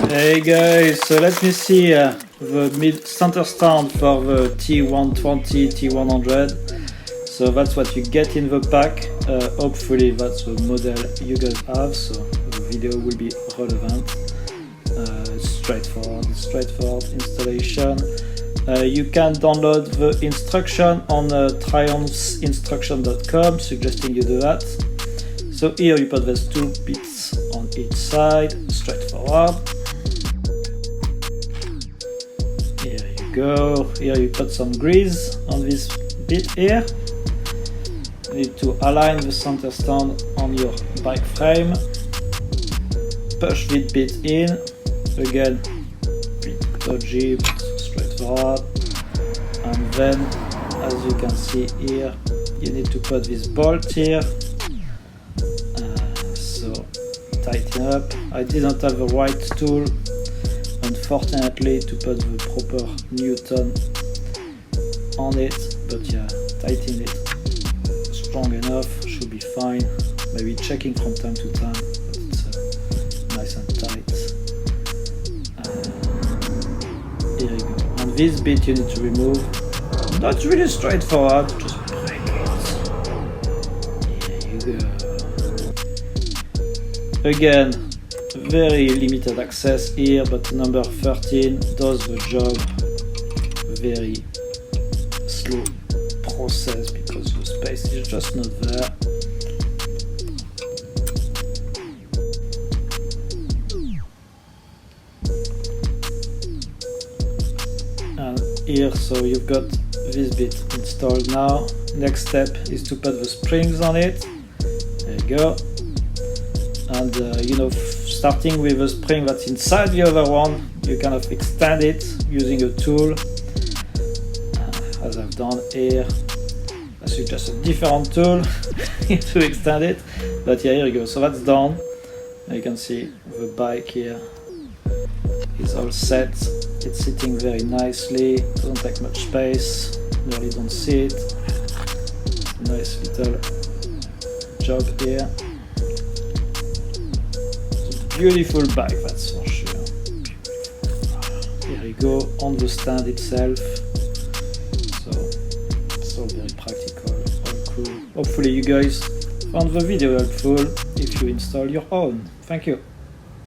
Hey guys, so let me see the mid center stand for the T120, T100. So that's what you get in the pack. Hopefully that's the model you guys have, so the video will be relevant. Straightforward installation. You can download the instruction on triumphsinstruction.com, suggesting you do that. So here you put those 2 bits on each side, straightforward. Here you go. Here you put some grease on this bit here. You need to align the center stand on your bike frame. Push this bit in. Again, bit dodgy, but straightforward. And then, as you can see here, you need to put this bolt here. So tighten up. I didn't have the right tool, unfortunately, to put the proper Newton on it, but yeah, tighten it strong enough, should be fine. Maybe checking from time to time, but it's nice and tight. Here you go. And this bit you need to remove. Not really straightforward, just break it. Here you go. Again, very limited access here, but number 13 does the job. Very slow process because the space is just not there. And here, so you've got this bit installed now. Next step is to put the springs on it. There you go. And starting with a spring that's inside the other one, you kind of extend it using a tool, as I've done here. I suggest a different tool to extend it, but yeah, here you go. So that's done. You can see the bike here is all set. It's sitting very nicely, doesn't take much space, nearly don't see it. Nice little job here. Beautiful bike, that's for sure. Here you go, on the stand itself. So very practical, all cool. Hopefully you guys found the video helpful if you install your own. Thank you.